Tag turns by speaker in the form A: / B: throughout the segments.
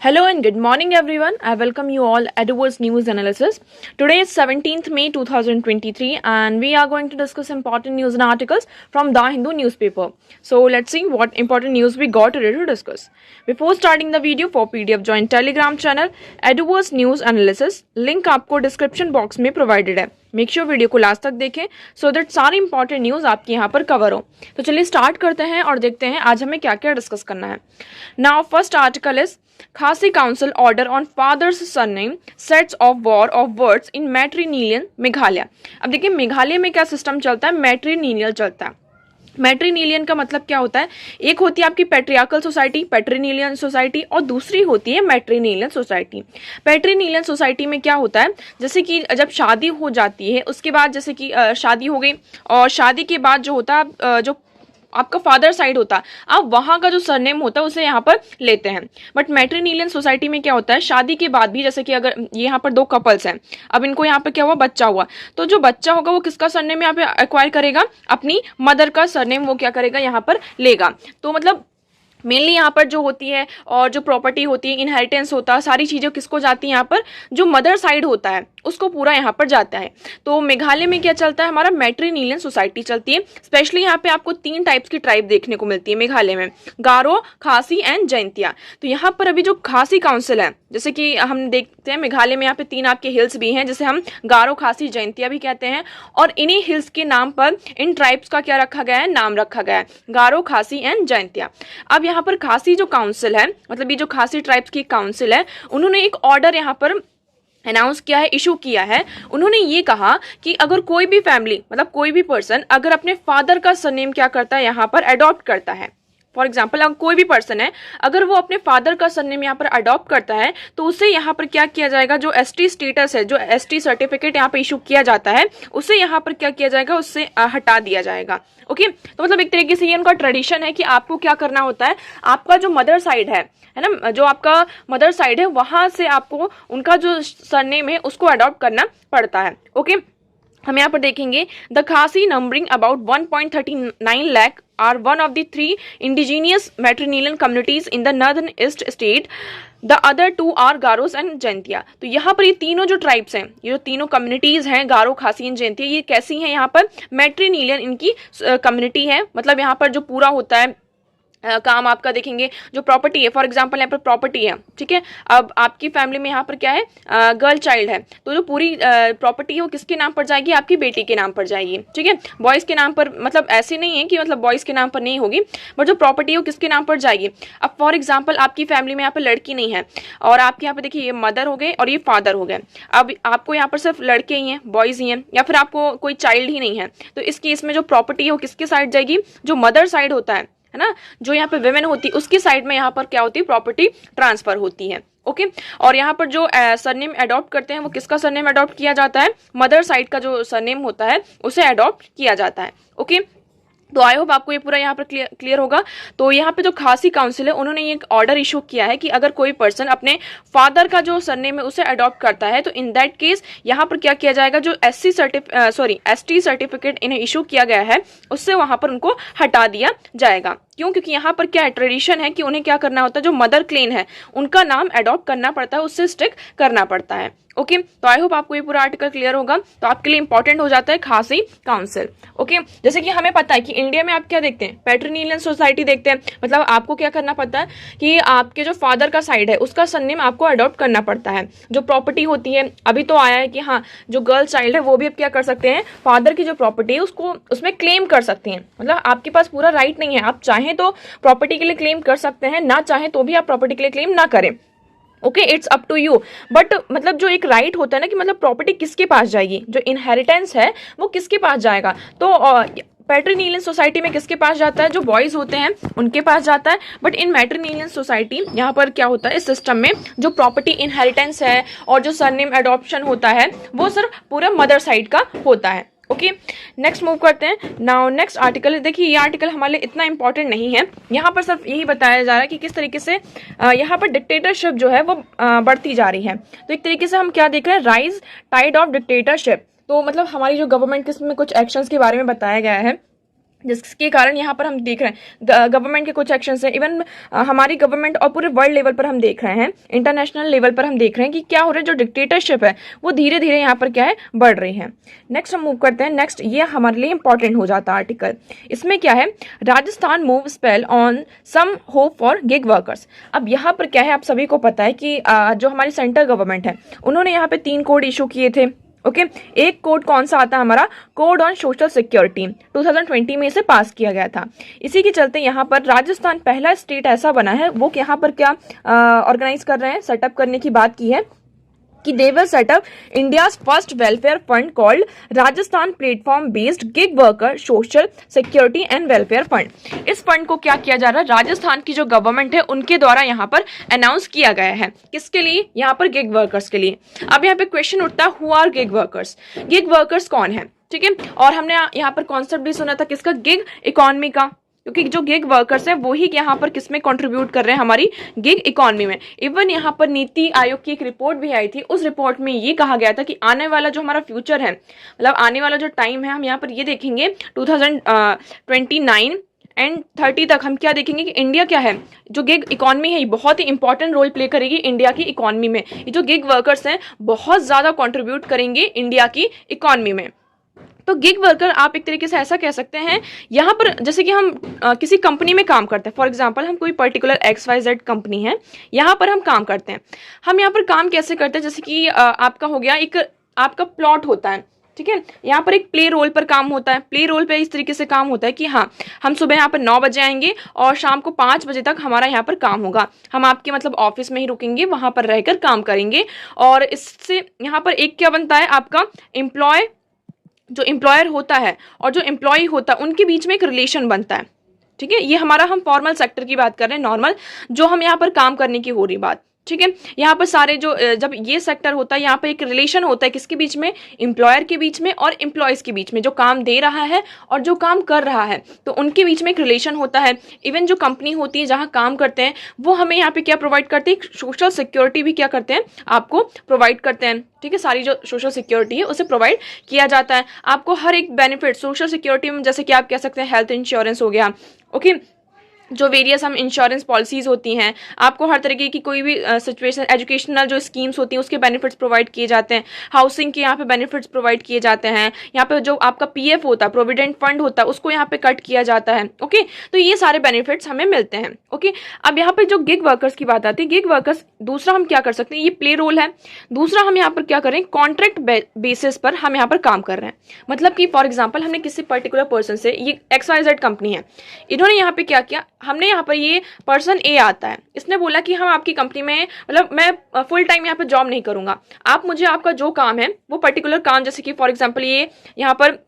A: Hello and good morning everyone. I welcome you all at Eduverse News Analysis. Today is 17th May 2023 and we are going to discuss important news and articles from The Hindu newspaper. So let's see what important news we got today to discuss. Before starting the video, for PDF join Telegram channel Eduverse News Analysis. Link आपको description box में provided है. Make sure video को last तक देखें so that सारी important news आपके यहाँ पर कवर हो। तो चलिए स्टार्ट करते हैं और देखते हैं आज हमें क्या क्या डिस्कस करना है। Now first article is Khasi council order on father's surname sets off war of words in matrilineal Meghalaya. अब देखिए मेघालय में क्या सिस्टम चलता है, मैट्रीनिलियल चलता है। मैट्रीनिलियन का मतलब क्या होता है, एक होती है आपकी पैट्रियार्कल सोसाइटी पैट्रीनिलियन सोसाइटी और दूसरी होती है मैट्रीनिलियन सोसाइटी। पैट्रीनिलियन सोसाइटी में क्या होता है, जैसे कि जब शादी हो जाती है उसके बाद जैसे कि शादी हो गई और शादी के बाद जो होता है जो आपका फादर साइड होता है आप वहां का जो सरनेम होता है उसे यहाँ पर लेते हैं। बट मैट्रीनिलियन सोसाइटी में क्या होता है, शादी के बाद भी जैसे कि अगर ये यहाँ पर दो कपल्स हैं, अब इनको यहाँ पर क्या हुआ, बच्चा हुआ, तो जो बच्चा होगा वो किसका सरनेम यहाँ पे एक्वायर करेगा, अपनी मदर का सरनेम वो क्या करेगा यहाँ पर लेगा। तो मतलब मेनली यहाँ पर जो होती है और जो प्रॉपर्टी होती है, इनहेरिटेंस होता है, सारी चीज़ें किसको जाती है, यहाँ पर जो मदर साइड होता है उसको पूरा यहाँ पर जाता है। तो मेघालय में क्या चलता है, हमारा मैट्रीनिलियन सोसाइटी चलती है। स्पेशली यहाँ पे आपको 3 टाइप्स की ट्राइब देखने को मिलती है मेघालय में, गारो, खासी एंड जैंतिया। तो यहाँ पर अभी जो खासी काउंसिल है, जैसे कि हम देखते हैं मेघालय में यहाँ पे 3 आपके हिल्स भी हैं जिसे हम गारो, खासी, जैंतिया भी कहते हैं और इन्हीं हिल्स के नाम पर इन ट्राइब्स का क्या रखा गया है, नाम रखा गया है, गारो, खासी एंड जैंतिया। अब यहाँ पर खासी जो काउंसिल है, मतलब ये जो खासी ट्राइब्स की काउंसिल है, उन्होंने एक ऑर्डर यहाँ पर अनाउंस किया है, इशू किया है। उन्होंने ये कहा कि अगर कोई भी फैमिली मतलब कोई भी पर्सन अगर अपने फादर का सरनेम क्या करता है, यहाँ पर अडॉप्ट करता है, फॉर एग्जाम्पल अगर कोई भी पर्सन है अगर वो अपने फादर का सरनेम यहाँ पर अडॉप्ट करता है तो उसे यहाँ पर क्या किया जाएगा, जो एसटी स्टेटस है, जो एसटी सर्टिफिकेट यहाँ पर इशू किया जाता है उसे यहाँ पर क्या किया जाएगा, उससे हटा दिया जाएगा। ओके, तो मतलब एक तरीके से ये उनका ट्रेडिशन है कि आपको क्या करना होता है, आपका जो मदर साइड है ना, जो आपका मदर साइड है वहां से आपको उनका जो सरनेम है उसको अडॉप्ट करना पड़ता है। ओके, हम यहाँ पर देखेंगे the Khasi numbering about 1.39 lakh are one of the 3 indigenous matrilineal communities in the northern east state, the other 2 are Garos and Jaintia. तो यहाँ पर ये तीनों जो ट्राइब्स हैं, ये जो तीनों कम्युनिटीज हैं गारो, खासी एंड जैंतिया, ये कैसी हैं, यहाँ पर मैट्रीनिलियन इनकी कम्युनिटी है। मतलब यहाँ पर जो पूरा होता है काम आपका देखेंगे, जो प्रॉपर्टी है, फॉर एग्जांपल यहाँ पर प्रॉपर्टी है, ठीक है, अब आपकी फैमिली में यहाँ पर क्या है, गर्ल चाइल्ड है, तो जो पूरी प्रॉपर्टी है वो किसके नाम पर जाएगी, आपकी बेटी के नाम पर जाएगी। ठीक है, बॉयज़ के नाम पर मतलब ऐसे नहीं है कि मतलब बॉयज़ के नाम पर नहीं होगी, बट जो प्रॉपर्टी है वो किसके नाम पर जाएगी। अब फॉर एग्जाम्पल आपकी फैमिली में यहाँ पर लड़की नहीं है और आपके यहाँ पर देखिए ये मदर हो गए और ये फादर हो गए, अब आपको यहाँ पर सिर्फ लड़के ही हैं, बॉयज़ ही हैं, या फिर आपको कोई चाइल्ड ही नहीं है, तो इस केस में जो प्रॉपर्टी है वो किसके साइड जाएगी, जो मदर साइड होता है ना, जो यहाँ पे विमेन होती है उसकी साइड में यहाँ पर क्या होती है, प्रॉपर्टी ट्रांसफर होती है। ओके, और यहाँ पर जो सरनेम अडॉप्ट करते हैं वो किसका सरनेम अडॉप्ट किया जाता है, मदर साइड का जो सरनेम होता है उसे अडॉप्ट किया जाता है। ओके, तो आई होप आपको ये पूरा यहाँ पर क्लियर होगा। तो यहाँ पे जो खासी काउंसिल है उन्होंने ये एक ऑर्डर इशू किया है कि अगर कोई पर्सन अपने फादर का जो सरनेम है उसे अडॉप्ट करता है तो इन दैट केस यहाँ पर क्या किया जाएगा, जो एसटी सर्टिफिकेट इन्हें इशू किया गया है उससे वहां पर उनको हटा दिया जाएगा। क्यों, क्योंकि यहाँ पर क्या है, ट्रेडिशन है कि उन्हें क्या करना होता है, जो मदर क्लेन है उनका नाम अडॉप्ट करना पड़ता है, उससे स्टिक करना पड़ता है। ओके, तो आई होप आपको ये पूरा आर्टिकल क्लियर होगा। तो आपके लिए इंपॉर्टेंट हो जाता है खासी काउंसिल। ओके, जैसे कि हमें पता है कि इंडिया में आप क्या देखते हैं, पैट्रीनिलियन सोसाइटी देखते हैं, मतलब आपको क्या करना पड़ता है कि आपके जो फादर का साइड है उसका सरनेम आपको अडॉप्ट करना पड़ता है। जो प्रॉपर्टी होती है, अभी तो आया है कि हाँ जो गर्ल चाइल्ड है वो भी अब क्या कर सकते हैं, फादर की जो प्रॉपर्टी है उसको उसमें क्लेम कर सकते हैं। मतलब आपके पास पूरा राइट नहीं है, आप चाहें तो प्रॉपर्टी के लिए क्लेम कर सकते हैं, ना चाहें तो भी आप प्रॉपर्टी के लिए क्लेम ना करें। Okay, it's up to you, but मतलब जो एक राइट होता है ना कि मतलब प्रॉपर्टी किसके पास जाएगी, जो इनहेरिटेंस है वो किसके पास जाएगा, तो पैट्रीनिलियन सोसाइटी में किसके पास जाता है, जो बॉयज होते हैं उनके पास जाता है। बट इन मैट्रीनिलियन सोसाइटी यहाँ पर क्या होता है, इस सिस्टम में जो प्रॉपर्टी इनहेरिटेंस है और जो सरनेम अडॉप्शन होता है वो सिर्फ पूरा मदर साइड का होता है। ओके, नेक्स्ट मूव करते हैं। नाउ नेक्स्ट आर्टिकल, देखिए ये आर्टिकल हमारे लिए इतना इंपॉर्टेंट नहीं है, यहाँ पर सिर्फ यही बताया जा रहा है कि किस तरीके से यहाँ पर डिक्टेटरशिप जो है वो बढ़ती जा रही है। तो एक तरीके से हम क्या देख रहे हैं, राइज टाइड ऑफ डिक्टेटरशिप। तो मतलब हमारी जो गवर्नमेंट के इसमें कुछ एक्शंस के बारे में बताया गया है जिसके कारण यहाँ पर हम देख रहे हैं गवर्नमेंट के कुछ एक्शंस हैं, इवन हमारी गवर्नमेंट और पूरे वर्ल्ड लेवल पर हम देख रहे हैं, इंटरनेशनल लेवल पर हम देख रहे हैं कि क्या हो रहा है, जो डिक्टेटरशिप है वो धीरे धीरे यहाँ पर क्या है, बढ़ रही है। नेक्स्ट हम मूव करते हैं। नेक्स्ट ये हमारे लिए इंपॉर्टेंट हो जाता है आर्टिकल। इसमें क्या है, Rajasthan move spell on some hope for gig workers. अब यहाँ पर क्या है, आप सभी को पता है कि जो हमारी सेंट्रल गवर्नमेंट है उन्होंने यहाँ पे 3 कोड इशू किए थे। ओके एक कोड कौन सा आता है हमारा, कोड ऑन सोशल सिक्योरिटी 2020 में इसे पास किया गया था। इसी के चलते यहाँ पर राजस्थान पहला स्टेट ऐसा बना है, वो यहाँ पर क्या ऑर्गेनाइज कर रहे हैं, सेटअप करने की बात की है कि they will set up India's first welfare fund called Rajasthan platform based gig worker social security and welfare fund. इस फंड को क्या किया जा रहा है, राजस्थान की जो गवर्नमेंट है उनके द्वारा यहाँ पर अनाउंस किया गया है। किसके लिए, यहाँ पर गिग वर्कर्स के लिए। अब यहाँ पे क्वेश्चन उठता है, who are gig workers, gig workers कौन है, ठीक है। और हमने यहाँ पर कॉन्सेप्ट भी सुना था किसका, गिग इकोनॉमी का, क्योंकि जो गिग वर्कर्स हैं वो ही यहाँ पर किसमें कंट्रीब्यूट कर रहे हैं, हमारी गिग इकोनॉमी में। इवन यहाँ पर नीति आयोग की एक रिपोर्ट भी आई थी, उस रिपोर्ट में ये कहा गया था कि आने वाला जो हमारा फ्यूचर है, मतलब आने वाला जो टाइम है, हम यहाँ पर ये देखेंगे 2029 एंड 30 तक हम क्या देखेंगे कि इंडिया क्या है, जो गिग इकोनॉमी है बहुत ही इंपॉर्टेंट रोल प्ले करेगी इंडिया की इकोनॉमी में। ये जो गिग वर्कर्स हैं बहुत ज़्यादा कंट्रीब्यूट करेंगे इंडिया की इकोनॉमी में। तो गिग वर्कर आप एक तरीके से ऐसा कह सकते हैं, यहाँ पर जैसे कि हम किसी कंपनी में काम करते हैं, फॉर एग्जांपल हम कोई पर्टिकुलर XYZ कंपनी है, यहाँ पर हम काम करते हैं। हम यहाँ पर काम कैसे करते हैं, जैसे कि आपका हो गया, एक आपका प्लॉट होता है, ठीक है। यहाँ पर एक प्ले रोल पर काम होता है। प्ले रोल पे इस तरीके से काम होता है कि हाँ, हम सुबह यहाँ पर 9 बजे आएंगे और शाम को 5 बजे तक हमारा यहाँ पर काम होगा। हम आपके मतलब ऑफिस में ही रुकेंगे, वहाँ पर रहकर काम करेंगे। और इससे यहाँ पर एक क्या बनता है, आपका एम्प्लॉय, जो एम्प्लॉयर होता है और जो एम्प्लॉय होता है उनके बीच में एक रिलेशन बनता है, ठीक है। ये हमारा, हम फॉर्मल सेक्टर की बात कर रहे हैं, नॉर्मल जो हम यहाँ पर काम करने की हो रही बात, ठीक है। यहाँ पर सारे जो जब ये सेक्टर होता है, यहाँ पर एक रिलेशन होता है किसके बीच में, एम्प्लॉयर के बीच में और एम्प्लॉयज के बीच में, जो काम दे रहा है और जो काम कर रहा है, तो उनके बीच में एक रिलेशन होता है। इवन जो कंपनी होती है जहाँ काम करते हैं वो हमें यहाँ पे क्या प्रोवाइड करते हैं, सोशल सिक्योरिटी भी क्या करते हैं, आपको प्रोवाइड करते हैं, ठीक है। सारी जो सोशल सिक्योरिटी है उसे प्रोवाइड किया जाता है। आपको हर एक बेनिफिट सोशल सिक्योरिटी में, जैसे कि आप कह सकते हैं हेल्थ इंश्योरेंस हो गया, ओके, जो वेरियस हम इंश्योरेंस पॉलिसीज होती हैं, आपको हर तरीके की कोई भी सिचुएशन, एजुकेशनल जो स्कीम्स होती हैं उसके बेनिफिट्स प्रोवाइड किए जाते हैं। हाउसिंग के यहाँ पे बेनिफिट्स प्रोवाइड किए जाते हैं। यहाँ पे जो आपका PF होता है, प्रोविडेंट फंड होता है, उसको यहाँ पे कट किया जाता है, ओके। तो ये सारे बेनिफिट्स हमें मिलते हैं, ओके। अब यहाँ पे जो गिग वर्कर्स की बात आती है, गिग वर्कर्स दूसरा हम क्या कर सकते हैं, ये प्ले रोल है। दूसरा हम यहाँ पर क्या करें, कॉन्ट्रैक्ट बेसिस पर हम यहाँ पर काम कर रहे हैं। मतलब कि फॉर एग्जाम्पल हमने किसी पर्टिकुलर पर्सन से, ये XYZ कंपनी है, इन्होंने यहाँ पे क्या किया, हमने यहाँ पर, ये पर्सन A आता है, इसने बोला कि हम आपकी कंपनी में, मतलब मैं फुल टाइम यहाँ पर जॉब नहीं करूंगा, आप मुझे आपका जो काम है वो पर्टिकुलर काम, जैसे कि फॉर एग्जांपल ये यहाँ पर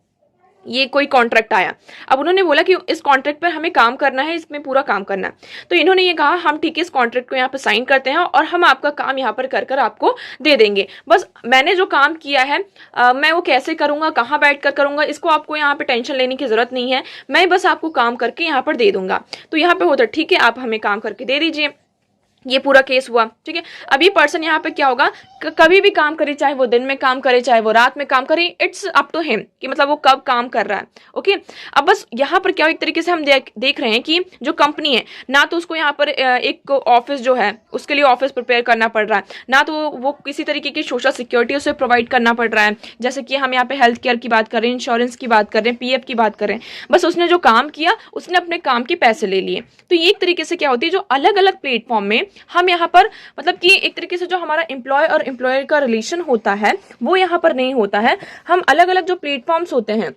A: ये कोई कॉन्ट्रैक्ट आया, अब उन्होंने बोला कि इस कॉन्ट्रैक्ट पर हमें काम करना है, इसमें पूरा काम करना है। तो इन्होंने ये कहा हम ठीक है इस कॉन्ट्रैक्ट को यहाँ पे साइन करते हैं और हम आपका काम यहाँ पर कर कर आपको दे देंगे। बस मैंने जो काम किया है मैं वो कैसे करूँगा, कहाँ बैठ कर करूँगा, इसको आपको यहाँ पे टेंशन लेने की जरूरत नहीं है, मैं बस आपको काम करके यहाँ पर दे दूंगा। तो यहाँ पे होता ठीक है, आप हमें काम करके दे दीजिए। ये पूरा केस हुआ, ठीक है। अब ये पर्सन यहाँ पे क्या होगा, कभी भी काम करे, चाहे वो दिन में काम करे चाहे वो रात में काम करे, इट्स अप टू हिम कि मतलब वो कब काम कर रहा है, ओके। अब बस यहाँ पर क्या, एक तरीके से हम देख रहे हैं कि जो कंपनी है, ना तो उसको यहाँ पर एक ऑफिस जो है उसके लिए ऑफिस प्रिपेयर करना पड़ रहा है, ना तो वो किसी तरीके की सोशल सिक्योरिटी उसे प्रोवाइड करना पड़ रहा है, जैसे कि हम यहाँ पे हेल्थ केयर की बात कर रहे हैं, इंश्योरेंस की बात कर रहे हैं, PF की बात कर रहे हैं। बस उसने जो काम किया उसने अपने काम के पैसे ले लिए। तो ये एक तरीके से क्या होती है, जो अलग अलग प्लेटफॉर्म में हम यहाँ पर, मतलब कि एक तरीके से जो हमारा एम्प्लॉय और एम्प्लॉयर का रिलेशन होता है वो यहाँ पर नहीं होता है। हम अलग अलग जो प्लेटफॉर्म्स होते हैं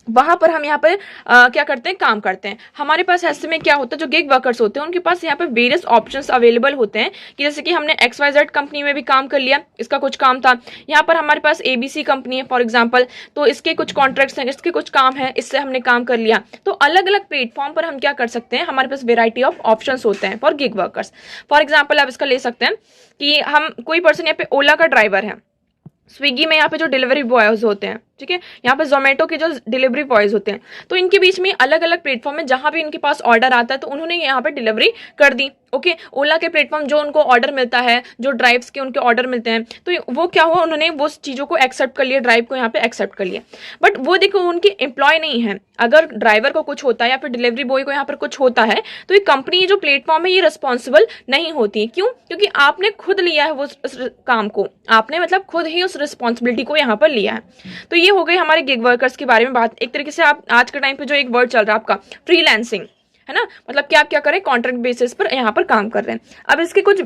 A: वहां पर हम यहाँ पे क्या करते हैं, काम करते हैं। हमारे पास ऐसे में क्या होता है, जो गिग वर्कर्स होते हैं उनके पास यहाँ पे वेरियस ऑप्शंस अवेलेबल होते हैं कि जैसे कि हमने XYZ कंपनी में भी काम कर लिया, इसका कुछ काम था। यहाँ पर हमारे पास ABC कंपनी है फॉर एग्जाम्पल, तो इसके कुछ कॉन्ट्रैक्ट्स हैं, इसके कुछ काम है, इससे हमने काम कर लिया। तो अलग अलग प्लेटफॉर्म पर हम क्या कर सकते हैं, हमारे पास वेराइटी ऑफ ऑप्शन होते हैं for gig workers. For example आप इसका ले सकते हैं कि हम, कोई पर्सन यहाँ पे ओला का ड्राइवर है, स्विगी में यहाँ पे जो डिलीवरी बॉयज होते हैं, ठीक है। यहाँ पे जोमेटो के जो डिलीवरी बॉयज होते हैं, तो इनके बीच में अलग अलग प्लेटफॉर्म है जहां भी इनके पास ऑर्डर आता है तो उन्होंने यहाँ पे डिलीवरी कर दी। ओके, ओला के प्लेटफॉर्म जो उनको ऑर्डर मिलता है, जो ड्राइव्स के उनके ऑर्डर मिलते हैं, तो वो क्या हुआ, उन्होंने वो चीज़ों को एक्सेप्ट कर लिया, ड्राइव को यहाँ पे एक्सेप्ट कर लिया। बट वो देखो उनके एम्प्लॉय नहीं है, अगर ड्राइवर को कुछ होता है या फिर डिलीवरी बॉय को यहाँ पर कुछ होता है तो ये कंपनी जो प्लेटफॉर्म है ये रिस्पॉन्सिबल नहीं होती। क्यों? क्योंकि आपने खुद लिया है वो उस काम को, आपने मतलब खुद ही उस रिस्पॉन्सिबिलिटी को यहाँ पर लिया है। तो ये हो गई हमारे गिग वर्कर्स के बारे में बात। एक तरीके से आप आज के टाइम पे जो एक वर्ड चल रहा है आपका फ्रीलांसिंग, है ना, मतलब कि आप क्या करें, कॉन्ट्रैक्ट बेसिस पर यहाँ पर काम कर रहे हैं। अब इसके कुछ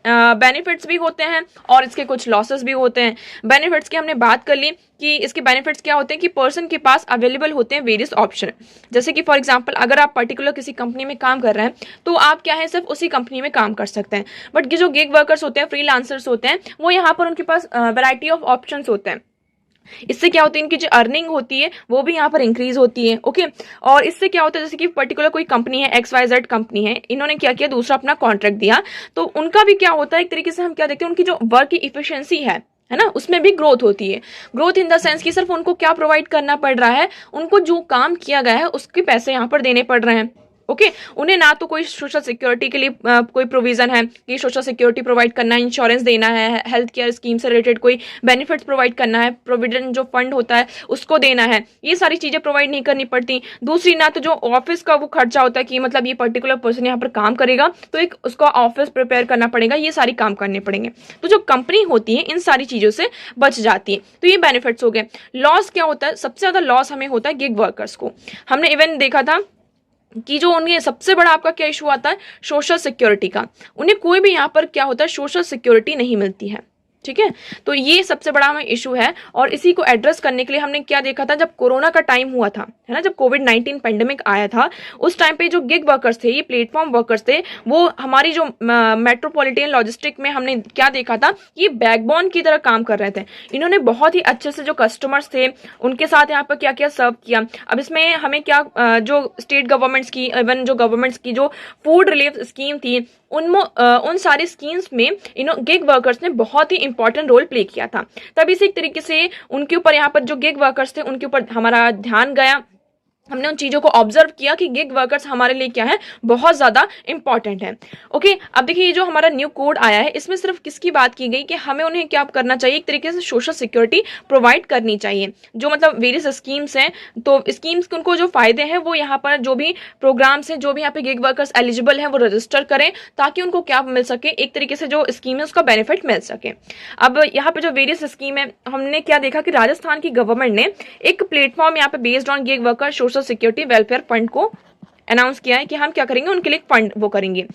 A: बेनिफिट्स भी होते हैं और इसके कुछ लॉसेस भी होते हैं। बेनिफिट्स की हमने बात कर ली कि इसके बेनिफिट्स क्या होते हैं कि पर्सन के पास अवेलेबल होते हैं वेरियस ऑप्शन। जैसे कि फॉर एग्जांपल अगर आप पर्टिकुलर किसी कंपनी में काम कर रहे हैं तो आप क्या है, सिर्फ उसी कंपनी में काम कर सकते हैं। बट ये जो गिग वर्कर्स होते हैं, फ्रीलांसर्स होते हैं, वो यहाँ पर उनके पास वैरायटी ऑफ ऑप्शंस होते हैं। इससे क्या होता है, इनकी जो अर्निंग होती है वो भी यहाँ पर इंक्रीज होती है। ओके, और इससे क्या होता है, जैसे कि पर्टिकुलर कोई कंपनी है, XYZ कंपनी है, इन्होंने क्या किया, दूसरा अपना कॉन्ट्रैक्ट दिया, तो उनका भी क्या होता है, एक तरीके से हम क्या देखते हैं, उनकी जो वर्क की इफिशियंसी है ना, उसमें भी ग्रोथ होती है। ग्रोथ इन द सेंस कि सिर्फ उनको क्या प्रोवाइड करना पड़ रहा है, उनको जो काम किया गया है उसके पैसे यहाँ पर देने पड़ रहे हैं। ओके, उन्हें ना तो कोई सोशल सिक्योरिटी के लिए कोई प्रोविजन है कि सोशल सिक्योरिटी प्रोवाइड करना है, इंश्योरेंस देना है, हेल्थ केयर स्कीम से रिलेटेड कोई बेनिफिट्स प्रोवाइड करना है, प्रोविडेंट जो फंड होता है उसको देना है, ये सारी चीजें प्रोवाइड नहीं करनी पड़ती। दूसरी, ना तो जो ऑफिस का वो खर्चा होता है कि मतलब ये पर्टिकुलर पर्सन यहाँ पर काम करेगा तो एक उसका ऑफिस प्रिपेयर करना पड़ेगा, ये सारी काम करने पड़ेंगे। तो जो कंपनी होती है इन सारी चीजों से बच जाती है। तो ये बेनिफिट्स हो गए। लॉस क्या होता है, सबसे ज्यादा लॉस हमें होता है गिग वर्कर्स को। हमने इवन देखा था कि जो उन्हें सबसे बड़ा आपका क्या इशू आता है, सोशल सिक्योरिटी का। उन्हें कोई भी यहाँ पर क्या होता है, सोशल सिक्योरिटी नहीं मिलती है। ठीक है, तो ये सबसे बड़ा हमें इशू है और इसी को एड्रेस करने के लिए हमने क्या देखा था, जब कोरोना का टाइम हुआ था, है ना, जब कोविड-19 पेंडेमिक आया था, उस टाइम पे जो गिग वर्कर्स थे, ये प्लेटफॉर्म वर्कर्स थे, वो हमारी जो मेट्रोपॉलिटन लॉजिस्टिक में हमने क्या देखा था, ये बैकबोन की तरह काम कर रहे थे। इन्होंने बहुत ही अच्छे से जो कस्टमर्स थे उनके साथ यहाँ पर क्या क्या सर्व किया। अब इसमें हमें क्या जो स्टेट गवर्नमेंट्स की, इवन जो गवर्नमेंट्स की जो फूड रिलीफ स्कीम थी, उन सारी स्कीम्स में गिग वर्कर्स ने बहुत ही इंपॉर्टेंट रोल प्ले किया था। तभी से एक तरीके से उनके ऊपर यहाँ पर जो गिग वर्कर्स थे उनके ऊपर हमारा ध्यान गया, हमने उन चीज़ों को ऑब्जर्व किया कि गिग वर्कर्स हमारे लिए क्या है, बहुत ज़्यादा इंपॉर्टेंट है। ओके, अब देखिए ये जो हमारा न्यू कोड आया है इसमें सिर्फ किसकी बात की गई कि हमें उन्हें क्या करना चाहिए, एक तरीके से सोशल सिक्योरिटी प्रोवाइड करनी चाहिए। जो मतलब वेरियस स्कीम्स हैं, तो स्कीम्स के उनको जो फायदे हैं वो यहाँ पर जो भी प्रोग्राम्स हैं, जो भी यहाँ पे गिग वर्कर्स एलिजिबल हैं वो रजिस्टर करें ताकि उनको क्या मिल सके, एक तरीके से जो स्कीम है उसका बेनिफिट मिल सके। अब यहाँ पे जो वेरियस स्कीम है, हमने क्या देखा कि राजस्थान की गवर्नमेंट ने एक प्लेटफॉर्म यहाँ पे based on gig worker social security welfare fund को अनाउंस किया है कि हम क्या करेंगे, उनके लिए फंड वो करेंगे।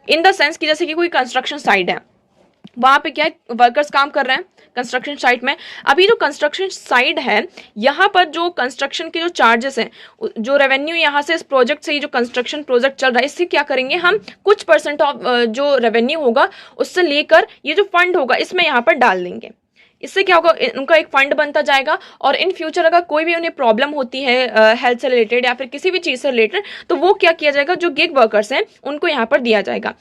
A: इन द सेंस कि जैसे कि कोई कंस्ट्रक्शन साइट है, वहां पे क्या है, वर्कर्स काम कर रहे हैं कंस्ट्रक्शन साइट में। अभी जो कंस्ट्रक्शन साइट है, यहाँ पर जो कंस्ट्रक्शन के जो चार्जेस हैं, जो रेवेन्यू यहाँ से इस प्रोजेक्ट से, ये जो कंस्ट्रक्शन प्रोजेक्ट चल रहा है, इससे क्या करेंगे हम, कुछ % ऑफ जो रेवेन्यू होगा उससे लेकर ये जो फंड होगा इसमें यहाँ पर डाल देंगे। इससे क्या होगा, उनका एक फंड बनता जाएगा और इन फ्यूचर अगर कोई भी उन्हें प्रॉब्लम होती है हेल्थ से रिलेटेड या फिर किसी भी चीज़ से रिलेटेड, तो वो क्या किया जाएगा, जो गिग वर्कर्स हैं उनको यहाँ पर दिया जाएगा।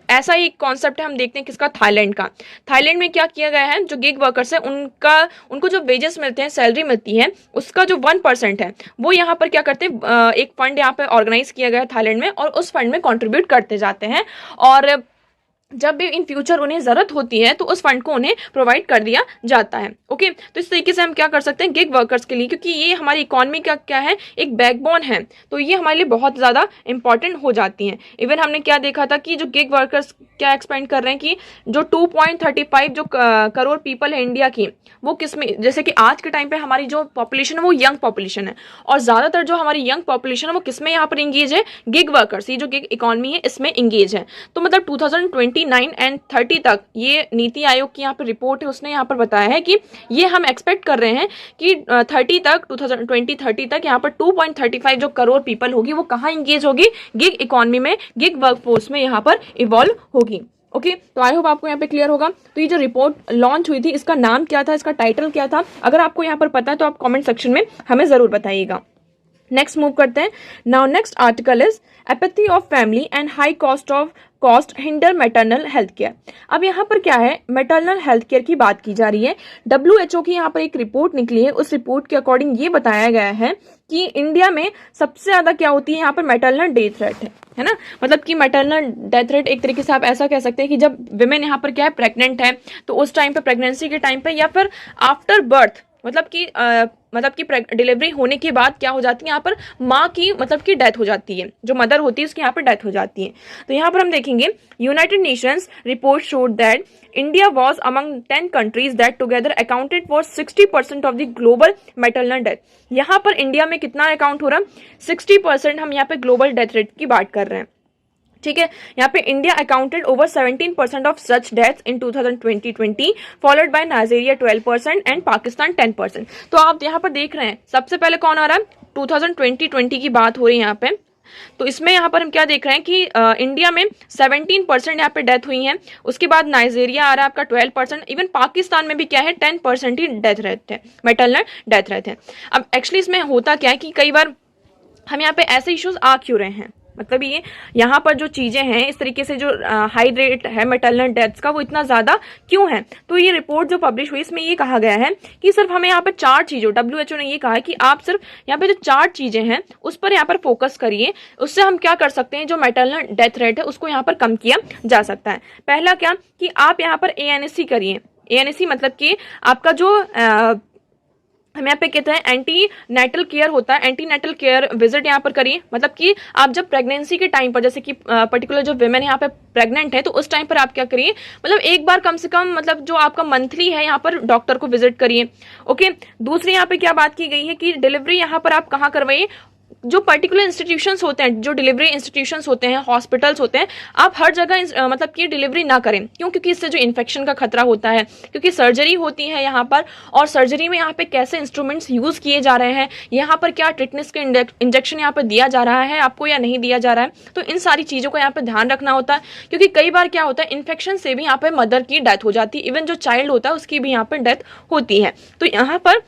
A: ऐसा ही कॉन्सेप्ट है, हम देखते हैं किसका, थाईलैंड का। थाईलैंड में क्या किया गया है, जो गिग वर्कर्स हैं उनको जो वेजेस मिलते हैं, सैलरी मिलती है, उसका जो 1% है वो यहाँ पर क्या करते हैं, एक फंड यहाँ पर ऑर्गेनाइज किया गया है थाईलैंड में और उस फंड में कॉन्ट्रीब्यूट करते जाते हैं और जब भी इन फ्यूचर उन्हें ज़रूरत होती है तो उस फंड को उन्हें प्रोवाइड कर दिया जाता है। ओके, तो इस तरीके से हम क्या कर सकते हैं गिग वर्कर्स के लिए, क्योंकि ये हमारी इकोनॉमी का क्या है, एक बैकबोन है, तो ये हमारे लिए बहुत ज़्यादा इंपॉर्टेंट हो जाती हैं। इवन हमने क्या देखा था कि जो गिग वर्कर्स क्या एक्सपेंड कर रहे हैं कि जो 2.35 जो करोड़ पीपल है इंडिया की, वो किसमें, जैसे कि आज के टाइम पे हमारी जो पॉपुलेशन है वो यंग पॉपुलेशन है और ज़्यादातर जो हमारी यंग पॉपुलेशन है वो किसमें यहाँ पर इंगेज है, गिग वर्कर्स, ये जो गिग इकोनॉमी है इसमें इंगेज है। तो मतलब 2029 एंड 30 तक, ये नीति आयोग की यहाँ पर रिपोर्ट है, उसने यहाँ पर बताया है कि ये हम एक्सपेक्ट कर रहे हैं कि 2030 तक यहाँ पर 2.35 जो करोड़ पीपल होगी वो कहाँ इंगेज होगी, गिग इकोनॉमी में, गिग वर्कफोर्स में यहाँ पर इवॉल्व होगी। ओके, तो आई होप आपको यहाँ पे क्लियर होगा। तो ये जो रिपोर्ट लॉन्च हुई थी इसका नाम क्या था, इसका टाइटल क्या था, अगर आपको यहाँ पर पता है तो आप कमेंट सेक्शन में हमें जरूर बताइएगा। नेक्स्ट मूव करते हैं। Now next article is apathy of family and high cost of cost hinder maternal health care. अब यहाँ पर क्या है, मैटरनल हेल्थ केयर की बात की जा रही है। WHO की यहाँ पर एक रिपोर्ट निकली है, उस रिपोर्ट के अकॉर्डिंग ये बताया गया है कि इंडिया में सबसे ज्यादा क्या होती है यहाँ पर मैटरनल डेथ रेट है ना। मतलब कि मैटरनल डेथ रेट एक तरीके से आप ऐसा कह सकते हैं कि जब विमेन यहाँ पर क्या है प्रेग्नेंट है तो उस टाइम पे, प्रेगनेंसी के टाइम पे या फिर आफ्टर बर्थ, मतलब कि डिलीवरी होने के बाद क्या हो जाती है यहाँ पर माँ की मतलब की डेथ हो जाती है, जो मदर होती है उसकी यहाँ पर डेथ हो जाती है। तो यहाँ पर हम देखेंगे United Nations report showed that India was among 10 countries that together accounted for 60% of the global maternal death. यहाँ पर इंडिया में कितना अकाउंट हो रहा है, 60% हम यहाँ पे ग्लोबल डेथ रेट की बात कर रहे हैं। ठीक है, यहाँ पे India accounted over 17% of such deaths in 2020, followed by Nigeria 12% and Pakistan 10%। तो आप यहाँ पर देख रहे हैं सबसे पहले कौन आ रहा है, 2020 की बात हो रही है यहाँ पे। तो इसमें यहाँ पर हम क्या देख रहे हैं कि इंडिया में 17% यहाँ पे डेथ हुई है, उसके बाद नाइजीरिया आ रहा है आपका 12%, इवन पाकिस्तान में भी क्या है 10% ही डेथ रेट है, मैटरनल डेथ रेट है। अब एक्चुअली इसमें होता क्या है कि कई बार हम यहाँ पे ऐसे इश्यूज आ क्यों रहे हैं, मतलब ये यहाँ पर जो चीजें हैं इस तरीके से जो हाई रेट है मैटरनल डेथ्स का वो इतना ज्यादा क्यों है। तो ये रिपोर्ट जो पब्लिश हुई इसमें ये कहा गया है कि सिर्फ हमें यहाँ पर 4 चीजों, WHO ने ये कहा है कि आप सिर्फ यहाँ पे जो 4 चीजें हैं उस पर यहाँ पर फोकस करिए, उससे हम क्या कर सकते हैं, जो मैटरनल डेथ रेट है उसको यहाँ पर कम किया जा सकता है। पहला क्या कि आप यहाँ पर ANSC करिए। ANSC मतलब कि आपका जो हम यहाँ पे कहते हैं एंटी नेटल केयर होता है, एंटी नेटल केयर विजिट यहाँ पर करिए। मतलब कि आप जब प्रेगनेंसी के टाइम पर, जैसे कि पर्टिकुलर जो विमेन यहाँ पे प्रेग्नेंट है तो उस टाइम पर आप क्या करिए, मतलब एक बार कम से कम, मतलब जो आपका मंथली है यहाँ पर डॉक्टर को विजिट करिए। ओके, दूसरी यहाँ पे क्या बात की गई है कि डिलीवरी यहाँ पर आप कहाँ करवाइए, जो पर्टिकुलर इंस्टीट्यूशंस होते हैं, जो डिलीवरी इंस्टीट्यूशंस होते हैं, हॉस्पिटल्स होते हैं, आप हर जगह मतलब कि डिलीवरी ना करें। क्यों? क्योंकि इससे जो इन्फेक्शन का खतरा होता है, क्योंकि सर्जरी होती है यहाँ पर, और सर्जरी में यहाँ पे कैसे इंस्ट्रूमेंट्स यूज किए जा रहे हैं, यहाँ पर क्या टिटनेस के इंजेक्शन यहाँ पर दिया जा रहा है आपको या नहीं दिया जा रहा है, तो इन सारी चीजों को यहाँ पे ध्यान रखना होता है। क्योंकि कई बार क्या होता है, इन्फेक्शन से भी यहाँ पे मदर की डेथ हो जाती है, इवन जो चाइल्ड होता है उसकी भी यहाँ पर डेथ होती है। तो यहाँ पर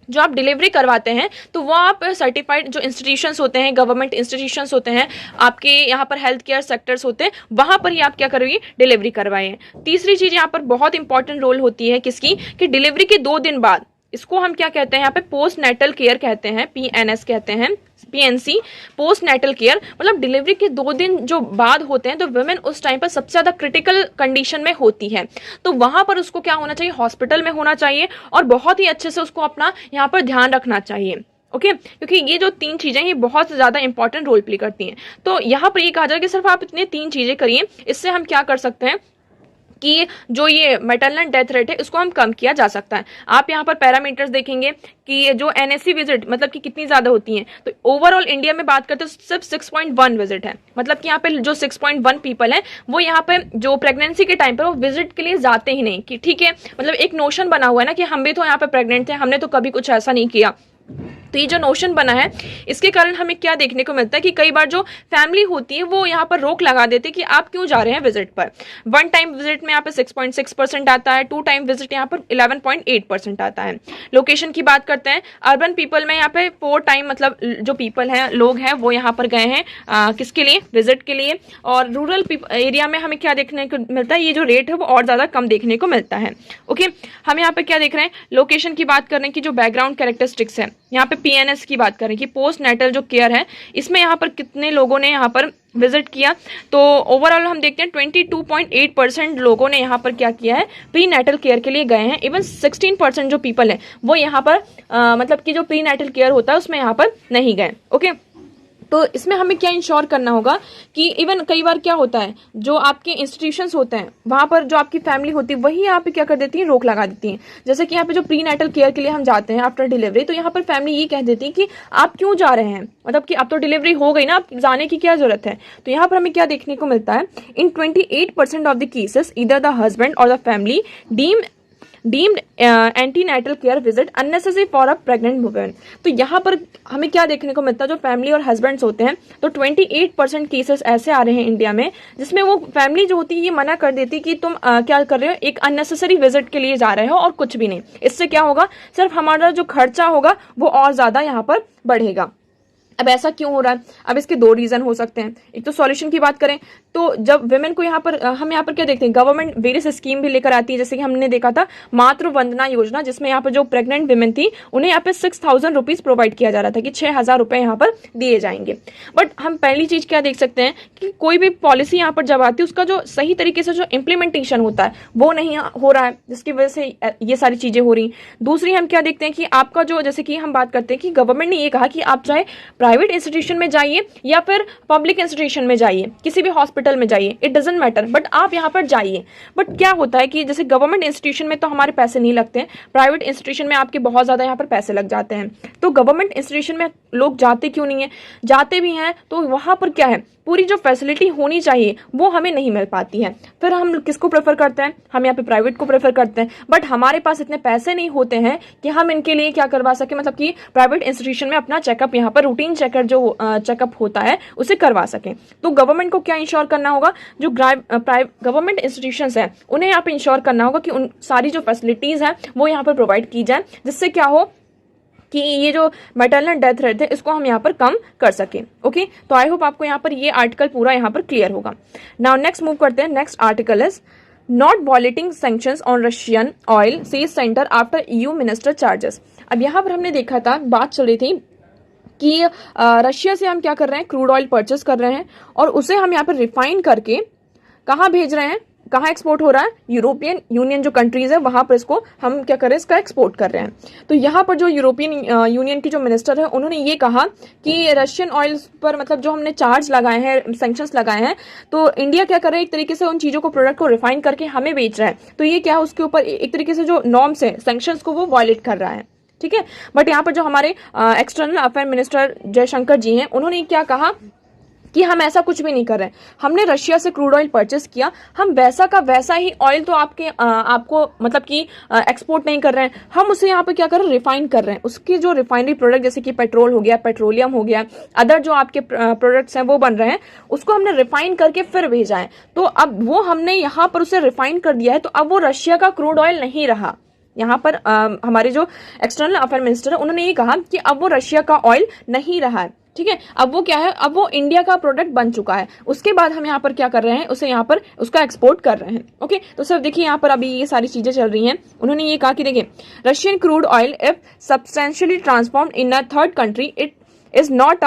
A: जो आप डिलीवरी करवाते हैं तो वो आप सर्टिफाइड जो इंस्टीट्यूशंस होते हैं, गवर्नमेंट इंस्टीट्यूशंस होते हैं, आपके यहाँ पर हेल्थ केयर सेक्टर्स होते हैं, वहां पर ही आप क्या करोगे, डिलीवरी करवाएं। तीसरी चीज यहाँ पर बहुत इंपॉर्टेंट रोल होती है किसकी, कि डिलीवरी के 2 दिन बाद, इसको हम क्या कहते हैं यहाँ पे पोस्ट नेटल केयर कहते हैं, PNS कहते हैं, PNC पोस्ट नेटल केयर। मतलब डिलीवरी के 2 दिन जो बाद होते हैं तो वुमेन उस टाइम पर सबसे ज्यादा क्रिटिकल कंडीशन में होती है, तो वहां पर उसको क्या होना चाहिए, हॉस्पिटल में होना चाहिए और बहुत ही अच्छे से उसको अपना यहाँ पर ध्यान रखना चाहिए। ओके, क्योंकि ये जो 3 चीजें ये बहुत ज्यादा इंपॉर्टेंट रोल प्ले करती हैं। तो यहाँ पर ये कहा जाए कि सिर्फ आप इतने 3 चीजें करिए, इससे हम क्या कर सकते हैं कि जो ये मैटरनल डेथ रेट है इसको हम कम किया जा सकता है। आप यहाँ पर पैरामीटर्स देखेंगे कि जो NSC विजिट मतलब कि कितनी ज्यादा होती हैं, तो ओवरऑल इंडिया में बात करते हैं सिर्फ 6.1 विजिट है। मतलब कि यहाँ पे जो 6.1 पीपल हैं वो यहाँ पे जो प्रेगनेंसी के टाइम पर वो विजिट के लिए जाते ही नहीं, कि ठीक है, मतलब एक नोशन बना हुआ है ना कि हम भी तो यहाँ पे प्रेग्नेंट थे, हमने तो कभी कुछ ऐसा नहीं किया। तो ये जो नोशन बना है इसके कारण हमें क्या देखने को मिलता है कि कई बार जो फैमिली होती है वो यहाँ पर रोक लगा देती है कि आप क्यों जा रहे हैं विजिट पर। 1 टाइम विजिट में यहाँ पे 6.6% आता है, 2 टाइम विजिट यहाँ पर 11.8% आता है। लोकेशन की बात करते हैं, अर्बन पीपल में यहाँ पे 4 टाइम, मतलब जो पीपल हैं, लोग हैं, वो यहाँ पर गए हैं किसके लिए, विजिट के लिए। और रूरल एरिया में हमें क्या देखने को मिलता है, ये जो रेट है वो और ज्यादा कम देखने को मिलता है। ओके, हम यहाँ पे क्या देख रहे हैं, लोकेशन की बात कर रहे हैं कि जो बैकग्राउंड कैरेक्टरिस्टिक्स है, यहाँ पे PNS की बात करें कि पोस्ट नेटल जो केयर है, इसमें यहाँ पर कितने लोगों ने यहाँ पर विजिट किया, तो ओवरऑल हम देखते हैं 22.8% लोगों ने यहाँ पर क्या किया है, प्री नेटल केयर के लिए गए हैं। इवन 16% जो पीपल है वो यहाँ पर मतलब कि जो प्री नेटल केयर होता है उसमें यहाँ पर नहीं गए। ओके, तो इसमें हमें क्या इंश्योर करना होगा कि इवन कई बार क्या होता है, जो आपके इंस्टीट्यूशंस होते हैं वहां पर जो आपकी फैमिली होती है वही यहाँ पे क्या कर देती है, रोक लगा देती है। जैसे कि यहाँ पे जो प्री नेटल केयर के लिए हम जाते हैं आफ्टर डिलीवरी, तो यहाँ पर फैमिली ये कह देती है कि आप क्यों जा रहे हैं, मतलब कि अब तो डिलीवरी हो गई ना, आप जाने की क्या जरूरत है। तो यहाँ पर हमें क्या देखने को मिलता है, in 28% of the cases either the husband और the family deemed antenatal care visit unnecessary for a pregnant women. तो यहाँ पर हमें क्या देखने को मिलता है, जो फैमिली और हस्बैंड्स होते हैं, तो 28% केसेस ऐसे आ रहे हैं इंडिया में जिसमें वो फैमिली जो होती है ये मना कर देती कि तुम क्या कर रहे हो, एक अननेसेसरी विजिट के लिए जा रहे हो और कुछ भी नहीं। इससे क्या होगा, सिर्फ हमारा जो खर्चा होगा वो और ज्यादा यहाँ पर बढ़ेगा। अब ऐसा क्यों हो रहा है? अब इसके दो रीजन हो सकते हैं। एक तो सॉल्यूशन की बात करें तो जब वुमेन को यहाँ पर हम यहाँ पर क्या देखते हैं, गवर्नमेंट वेरियस स्कीम भी लेकर आती है, जैसे कि हमने देखा था मातृ वंदना योजना, जिसमें यहाँ पर जो प्रेग्नेंट वुमेन थी उन्हें यहाँ पे 6,000 रुपीज प्रोवाइड किया जा रहा था कि 6,000 रुपए यहाँ पर दिए जाएंगे। बट हम पहली चीज क्या देख सकते हैं कि कोई भी पॉलिसी यहाँ पर जब आती है उसका जो सही तरीके से जो इम्प्लीमेंटेशन होता है वो नहीं हो रहा है, जिसकी वजह से ये सारी चीजें हो रही। दूसरी हम क्या देखते हैं कि आपका जो, जैसे कि हम बात करते हैं कि गवर्नमेंट ने ये कहा कि आप चाहे प्राइवेट इंस्टीट्यूशन में जाइए या फिर पब्लिक इंस्टीट्यूशन में जाइए, किसी भी हॉस्पिटल में जाइए, इट डजंट मैटर, बट आप यहाँ पर जाइए। बट क्या होता है कि जैसे गवर्नमेंट इंस्टीट्यूशन में तो हमारे पैसे नहीं लगते हैं, प्राइवेट इंस्टीट्यूशन में आपके बहुत ज्यादा यहाँ पर पैसे लग जाते हैं। तो गवर्नमेंट इंस्टीट्यूशन में लोग जाते क्यों नहीं है? जाते भी हैं तो वहां पर क्या है, पूरी जो फैसिलिटी होनी चाहिए वो हमें नहीं मिल पाती है। फिर हम किसको प्रेफर करते हैं? हम यहाँ पे प्राइवेट को प्रेफर करते हैं, बट हमारे पास इतने पैसे नहीं होते हैं कि हम इनके लिए क्या करवा सके, मतलब कि प्राइवेट इंस्टीट्यूशन में अपना चेकअप, यहाँ पर रूटीन चेकअप जो चेकअप होता है उसे करवा सकें। तो गवर्नमेंट को क्या इंश्योर करना होगा, जो गवर्नमेंट इंस्टीट्यूशंस है उन्हें यहाँ पे इंश्योर करना होगा कि उन सारी जो फैसिलिटीज है वो यहाँ पर प्रोवाइड की जाए, जिससे क्या हो कि ये जो मैटरनल डेथ रेट है इसको हम यहाँ पर कम कर सकें। ओके, तो आई होप आपको यहाँ पर ये आर्टिकल पूरा यहाँ पर क्लियर होगा। नाउ नेक्स्ट मूव करते हैं। Next article is not violating sanctions on Russian oil says centre after EU minister charges. अब यहाँ पर हमने देखा था, बात चल रही थी कि रशिया से हम क्या कर रहे हैं, क्रूड ऑयल परचेस कर रहे हैं और उसे हम यहाँ पर रिफाइन करके कहाँ भेज रहे हैं, कहाँ एक्सपोर्ट हो रहा है, यूरोपियन यूनियन जो कंट्रीज है वहां पर इसको हम क्या कर रहे हैं, इसका एक्सपोर्ट कर रहे हैं। तो यहाँ पर जो यूरोपियन यूनियन की जो मिनिस्टर है उन्होंने ये कहा कि रशियन ऑयल पर मतलब जो हमने चार्ज लगाए हैं, सैंक्शंस लगाए हैं, तो इंडिया क्या कर रहा है, एक तरीके से उन चीजों को, प्रोडक्ट को रिफाइन करके हमें बेच रहा है। तो ये क्या है, उसके ऊपर एक तरीके से जो नॉर्म्स है सैंक्शंस को वो वायलेट कर रहा है। ठीक है, बट यहाँ पर जो हमारे एक्सटर्नल अफेयर मिनिस्टर जयशंकर जी हैं उन्होंने क्या कहा कि हम ऐसा कुछ भी नहीं कर रहे हैं, हमने रशिया से क्रूड ऑयल परचेस किया, हम वैसा का वैसा ही ऑयल तो आपको मतलब कि एक्सपोर्ट नहीं कर रहे हैं, हम उसे यहाँ पे क्या कर रहे हैं, रिफाइन कर रहे हैं। उसके जो रिफाइनरी प्रोडक्ट जैसे कि पेट्रोल हो गया, पेट्रोलियम हो गया, अदर जो आपके प्रोडक्ट्स हैं वो बन रहे हैं, उसको हमने रिफाइन करके फिर भेजा है। तो अब वो हमने यहाँ पर उसे रिफाइन कर दिया है, तो अब वो रशिया का क्रूड ऑयल नहीं रहा। यहाँ पर हमारे जो एक्सटर्नल अफेयर मिनिस्टर है उन्होंने ये कहा कि अब वो रशिया का ऑयल नहीं रहा है। ठीक है, अब वो क्या है, अब वो इंडिया का प्रोडक्ट बन चुका है। उसके बाद हम यहाँ पर क्या कर रहे हैं, उसे यहाँ पर उसका एक्सपोर्ट कर रहे हैं। ओके, तो सर देखिए यहाँ पर अभी ये सारी चीजें चल रही हैं। उन्होंने ये कहा कि देखिए, Russian crude oil if substantially transformed in a third country it is not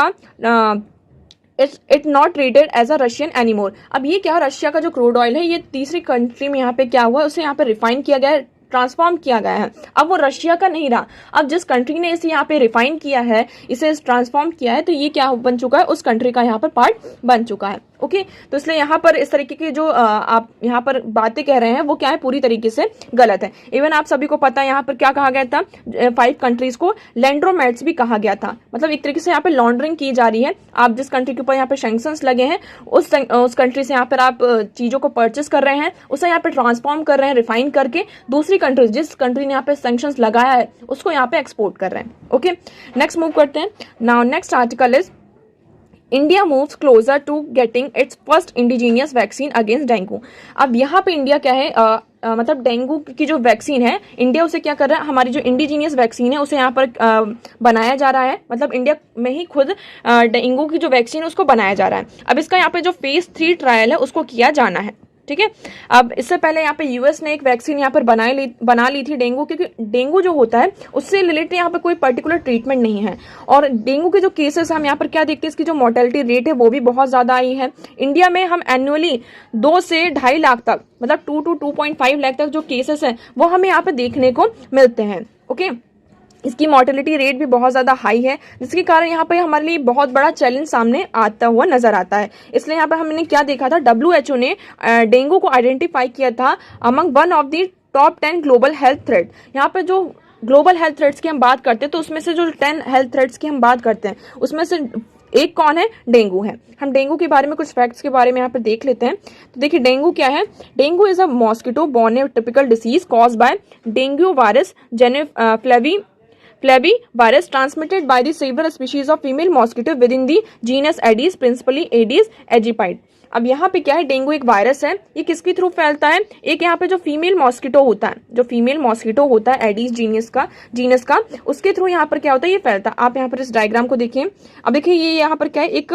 A: it not treated as a Russian anymore. अब ये क्या, रशिया का जो क्रूड ऑयल है ये तीसरी कंट्री में यहाँ पे क्या हुआ, उसे यहाँ पे रिफाइन किया गया है, ट्रांसफॉर्म किया गया है, अब वो रशिया का नहीं रहा। अब जिस कंट्री ने इसे यहाँ पे रिफाइन किया है, इसे ट्रांसफॉर्म किया है, तो ये क्या बन चुका है, उस कंट्री का यहाँ पर पार्ट बन चुका है। ओके, तो इसलिए यहाँ पर इस तरीके की जो आप यहाँ पर बातें कह रहे हैं वो क्या है, पूरी तरीके से गलत है। इवन आप सभी को पता है यहाँ पर क्या कहा गया था, 5 कंट्रीज को लैंड्रोमेट्स भी कहा गया था। मतलब एक तरीके से यहाँ पे लॉन्ड्रिंग की जा रही है। आप जिस कंट्री के ऊपर यहाँ पे सैंक्शंस लगे हैं उस कंट्री से यहाँ पर आप चीजों को परचेस कर रहे हैं, उसे यहाँ पे ट्रांसफॉर्म कर रहे हैं, रिफाइन करके दूसरी कंट्री, जिस कंट्री ने यहाँ पे सैंक्शंस लगाया है उसको यहाँ पे एक्सपोर्ट कर रहे हैं। ओके, नेक्स्ट मूव करते हैं। Now next article is India moves closer to getting its first indigenous vaccine against dengue. अब यहाँ पे इंडिया क्या है, मतलब डेंगू की जो वैक्सीन है, इंडिया उसे क्या कर रहा है, हमारी जो इंडिजीनियस वैक्सीन है उसे यहाँ पर बनाया जा रहा है। मतलब इंडिया में ही खुद डेंगू की जो वैक्सीन है उसको बनाया जा रहा है। अब इसका यहाँ पे जो फेज 3 ट्रायल है उसको किया जाना है। ठीक है, अब इससे पहले यहाँ पे यूएस ने एक वैक्सीन यहाँ पर बना ली थी डेंगू, क्योंकि डेंगू जो होता है उससे रिलेटेड यहाँ पे कोई पर्टिकुलर ट्रीटमेंट नहीं है। और डेंगू के जो केसेस हम यहाँ पर क्या देखते हैं, इसकी जो मोर्टेलिटी रेट है वो भी बहुत ज्यादा आई है। इंडिया में हम एनुअली 2 से 2.5 लाख तक, मतलब 2 to 2.5 लाख तक जो केसेस हैं वो हमें यहाँ पे देखने को मिलते हैं। ओके, इसकी मोर्टेलिटी रेट भी बहुत ज़्यादा हाई है, जिसके कारण यहाँ पे हमारे लिए बहुत बड़ा चैलेंज सामने आता हुआ नजर आता है। इसलिए यहाँ पे हमने क्या देखा था, WHO ने डेंगू को आइडेंटिफाई किया था among one of the top 10 global health threat. यहाँ पे जो ग्लोबल हेल्थ थ्रेट्स की हम बात करते हैं तो उसमें से जो 10 हेल्थ थ्रेट्स की हम बात करते हैं उसमें से एक कौन है, डेंगू है। हम डेंगू के बारे में कुछ फैक्ट्स के बारे में यहाँ पे देख लेते हैं। तो देखिए डेंगू क्या है, dengue is a mosquito borne typical disease cause by dengue virus flavi virus transmitted by the several species of female mosquito within the genus Aedes, principally Aedes aegypti. अब यहाँ पे क्या है, डेंगू एक वायरस है, ये किसके थ्रू फैलता है, एक यहाँ पे जो फीमेल मॉस्किटो होता है, जो फीमेल मॉस्किटो होता है एडीज जीनस का उसके थ्रू यहाँ पर क्या होता है, ये फैलता है। आप यहाँ पर इस डायग्राम को देखिए। अब देखिए ये यहाँ पर क्या है, एक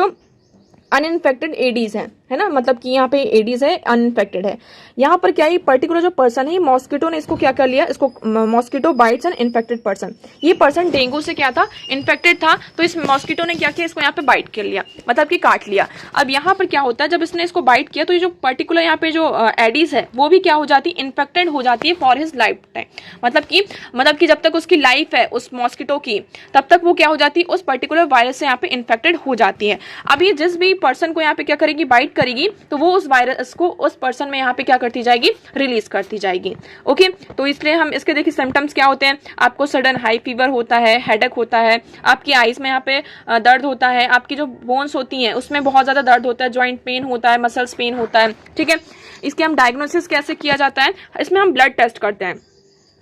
A: अनइन्फेक्टेड एडीज है ना, मतलब कि यहाँ पे एडीज है, अनइन्फेक्टेड है। यहाँ पर क्या है, पर्टिकुलर जो पर्सन है, मॉस्किटो ने इसको क्या कर लिया, इसको mosquito bytes an infected person, ये पर्सन डेंगू से क्या था, इन्फेक्टेड था, तो इस मॉस्किटो ने क्या किया, इसको यहाँ पे बाइट कर लिया, मतलब कि काट लिया। अब यहाँ पर क्या होता है, जब इसने इसको बाइट किया तो ये जो पर्टिकुलर यहाँ पे जो एडीज है वो भी क्या हो जाती है, इन्फेक्टेड हो जाती है फॉर हिज लाइफ टाइम, मतलब कि जब तक उसकी लाइफ है उस मॉस्किटो की, तब तक वो क्या हो जाती है, उस पर्टिकुलर वायरस से यहाँ पे इन्फेक्टेड हो जाती है। अब ये जिस भी पर्सन को यहाँ पे क्या करेगी, बाइट करेगी, तो वो उस वायरस को उस पर्सन में यहाँ पे क्या करती जाएगी, रिलीज करती जाएगी। ओके, तो इसलिए हम इसके देखिए सिम्टम्स क्या होते हैं, आपको सडन हाई फीवर होता है, हेडेक होता है, आपकी आईज में यहाँ पे दर्द होता है, आपकी जो बोन्स होती हैं उसमें बहुत ज्यादा दर्द होता है, जॉइंट पेन होता है, मसल्स पेन होता है। ठीक है, इसके हम डायग्नोसिस कैसे किया जाता है, इसमें हम ब्लड टेस्ट करते हैं,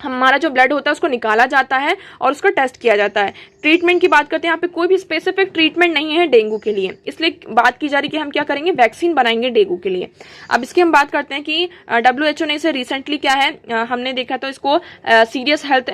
A: हमारा जो ब्लड होता है उसको निकाला जाता है और उसका टेस्ट किया जाता है। ट्रीटमेंट की बात करते हैं, यहाँ पे कोई भी स्पेसिफिक ट्रीटमेंट नहीं है डेंगू के लिए, इसलिए बात की जा रही है कि हम क्या करेंगे, वैक्सीन बनाएंगे डेंगू के लिए। अब इसकी हम बात करते हैं कि WHO ने इसे रिसेंटली क्या है, हमने देखा तो इसको सीरियस हेल्थ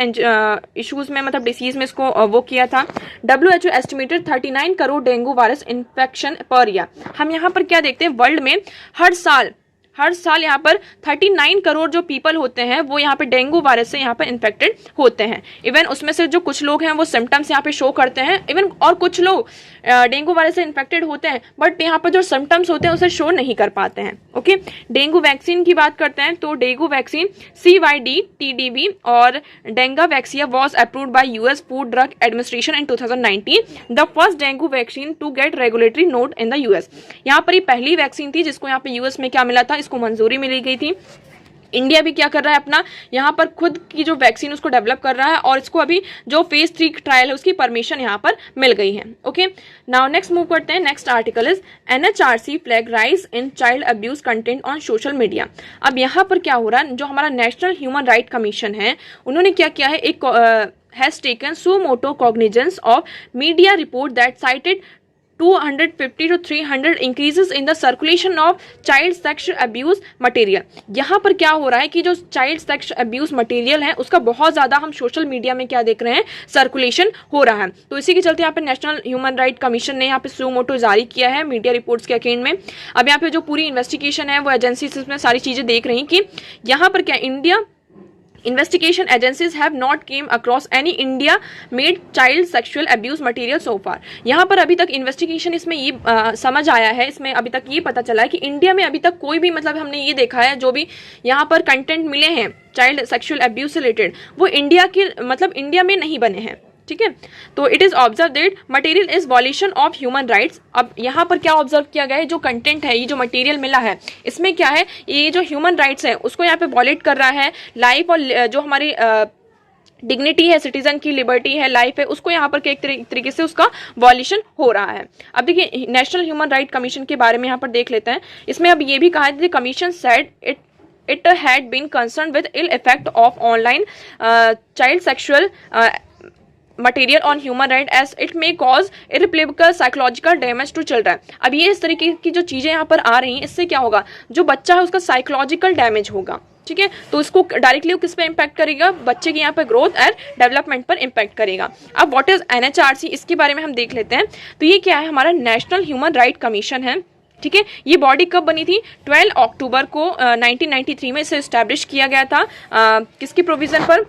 A: इश्यूज में, मतलब डिसीज में इसको वो किया था। WHO estimated 39 crore dengue virus infection per year. हम यहाँ पर क्या देखते हैं, वर्ल्ड में हर साल यहाँ पर 39 करोड़ जो पीपल होते हैं वो यहाँ पे डेंगू वायरस से यहाँ पर इन्फेक्टेड होते हैं। इवन उसमें से जो कुछ लोग हैं वो सिम्टम्स यहाँ पे शो करते हैं, इवन और कुछ लोग डेंगू वायरस से इन्फेक्टेड होते हैं बट यहाँ पर जो सिम्टम्स होते हैं उसे शो नहीं कर पाते हैं। ओके, डेंगू वैक्सीन की बात करते हैं तो डेंगू वैक्सीन CYD-TDV और dengue vaccine was approved by US food drug administration in 2019, the first dengue vaccine to get regulatory nod in the US। यहाँ पर ये पहली वैक्सीन थी जिसको यहाँ पे US में क्या मिला था, इसको मंजूरी मिली गई थी। इंडिया भी क्या कर रहा है, अपना यहाँ पर खुद की जो वैक्सीन उसको डेवलप कर रहा है और इसको अभी जो फेज 3 ट्रायल है उसकी परमिशन यहाँ पर मिल गई है। ओके, नाउ नेक्स्ट मूव करते हैं। Next article is NHRC flag rise in child abuse content on social media. अब यहाँ पर क्या हो रहा है, जो हमारा नेशनल ह्यूमन राइट कमीशन है उन्होंने क्या किया है, एक has taken suo motu cognizance of media report that cited 250 to 300 increases in the circulation of child sexual abuse material। यहाँ पर क्या हो रहा है कि जो चाइल्ड सेक्स अब्यूज मटेरियल है उसका बहुत ज़्यादा हम सोशल मीडिया में क्या देख रहे हैं, सर्कुलेशन हो रहा है। तो इसी के चलते यहाँ पे नेशनल ह्यूमन राइट कमीशन ने यहाँ पे सो मोटो जारी किया है मीडिया रिपोर्ट्स के अगेंस्ट में। अब यहाँ पे जो पूरी इन्वेस्टिगेशन है वो एजेंसीज इसमें सारी चीज़ें देख रही कि यहाँ पर क्या Investigation agencies have not came across any India made child sexual abuse material so far। यहाँ पर अभी तक इन्वेस्टिगेशन इसमें ये समझ आया है, इसमें अभी तक ये पता चला है कि इंडिया में अभी तक कोई भी, मतलब हमने ये देखा है जो भी यहाँ पर कंटेंट मिले हैं चाइल्ड सेक्सुअल अब्यूज से रिलेटेड वो इंडिया के, मतलब इंडिया में नहीं बने हैं। ठीक है, तो it is observe that material is violation of human rights. अब यहाँ पर क्या ऑब्जर्व किया गया है, जो कंटेंट है, ये जो मटेरियल मिला है इसमें क्या है, ये जो ह्यूमन राइट्स है उसको यहाँ पे वॉलेट कर रहा है, लाइफ और जो हमारी डिग्निटी है, सिटीजन की लिबर्टी है, लाइफ है, उसको यहाँ पर एक तरीके से उसका वॉल्यूशन हो रहा है। अब देखिए नेशनल ह्यूमन राइट कमीशन के बारे में यहाँ पर देख लेते हैं। इसमें अब ये भी कहा है, commission said it had been concerned with ill effect of online child sexual material on human right as it may cause irreparable psychological damage to children। अब ये इस तरीके की जो चीज़ें यहाँ पर आ रही हैं इससे क्या होगा, जो बच्चा है उसका साइकोलॉजिकल डैमेज होगा। ठीक है, तो इसको डायरेक्टली किस पे इम्पैक्ट करेगा, बच्चे के यहाँ पर ग्रोथ एंड डेवलपमेंट पर इम्पैक्ट करेगा। अब व्हाट इज NHRC, इसके बारे में हम देख लेते हैं। तो ये क्या है, हमारा नेशनल ह्यूमन राइट कमीशन है। ठीक है, ये बॉडी कब बनी थी, 12 अक्टूबर को 1993 में इसे इस्टेब्लिश किया गया था। किसकी प्रोविजन पर,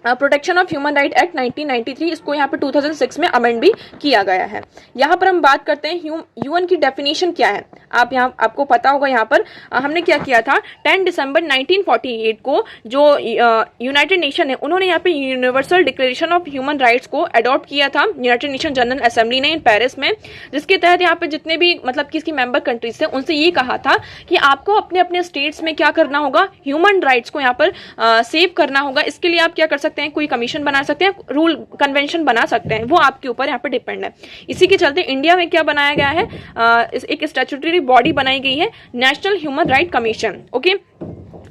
A: protection of human right act 1993, इसको यहाँ पे 2006 में अमेंड भी किया गया है। यहाँ पर हम बात करते हैं यूएन की डेफिनेशन क्या है। आपको पता होगा, यहाँ पर हमने क्या किया था, 10 दिसंबर 1948 को जो यूनाइटेड नेशन है उन्होंने यहाँ पे universal declaration of human rights को अडॉप्ट किया था यूनाइटेड नेशन जनरल असेंबली ने इन पेरिस में, जिसके तहत यहाँ पे जितने भी मतलब कि इसकी मेंबर कंट्रीज थे उनसे ये कहा था कि आपको अपने अपने स्टेट्स में क्या करना होगा, ह्यूमन राइट्स को यहाँ पर सेव करना होगा। इसके लिए आप क्या कर सकते हैं, कोई कमीशन बना सकते हैं, रूल कन्वेंशन बना सकते हैं, वो आपके ऊपर यहाँ पे डिपेंड है। इसी के चलते इंडिया में क्या बनाया गया है, एक स्टैट्यूटरी बॉडी बनाई गई है, national human right commission. Okay,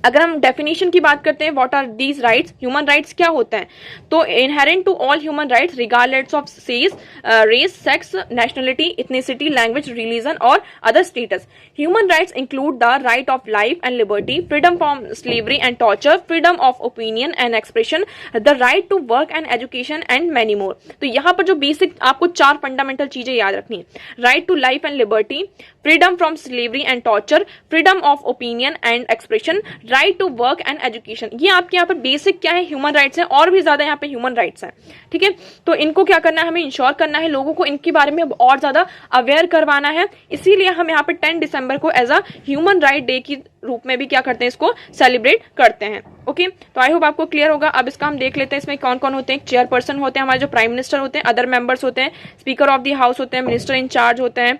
A: अगर हम डेफिनेशन की बात करते हैं, what are these rights, human rights क्या होता है, तो inherent to all human rights regardless of race, sex, nationality, ethnicity, language, religion और other status. Human rights include the right of life and liberty, freedom from slavery and torture, freedom of opinion and expression, the right to work and education and many मोर। तो यहाँ पर जो basic आपको 4 fundamental चीजें याद रखनी है, right to life and liberty, freedom from slavery and torture, freedom of opinion and expression, right to work and education. ये आपके यहाँ पर बेसिक क्या है, ह्यूमन राइट्स हैं, और भी ज्यादा यहाँ पे ह्यूमन राइट्स हैं, ठीक है। तो इनको क्या करना है, हमें इंश्योर करना है, लोगों को इनके बारे में और ज्यादा अवेयर करवाना है। इसीलिए हम यहाँ पे 10 दिसंबर को as a human right day की रूप में भी क्या करते हैं, इसको सेलिब्रेट करते हैं। ओके, तो आई होप आपको क्लियर होगा। अब इसका हम देख लेते हैं, इसमें कौन कौन होते हैं। चेयरपर्सन होते हैं हमारे जो प्राइम मिनिस्टर होते हैं, अदर मेंबर्स होते हैं, स्पीकर ऑफ द हाउस होते हैं, मिनिस्टर इन चार्ज होते हैं,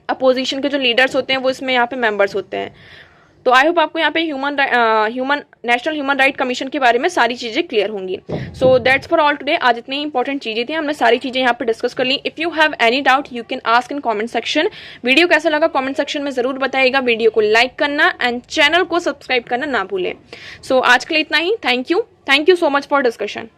A: अपोजिशन के जो लीडर्स होते हैं वो इसमें यहाँ पे मेंबर्स होते हैं। तो आई होप आपको यहाँ पे नेशनल ह्यूमन राइट कमीशन के बारे में सारी चीजें क्लियर होंगी। So that's for all today. आज इतनी इंपॉर्टेंट चीजें थी, हमने सारी चीजें यहाँ पे डिस्कस कर ली। If you have any doubt you can ask in comment section. Video कैसा लगा कमेंट सेक्शन में जरूर बताइएगा। वीडियो को लाइक करना एंड चैनल को सब्सक्राइब करना ना भूलें। सो आज के लिए इतना ही। Thank you so much for discussion.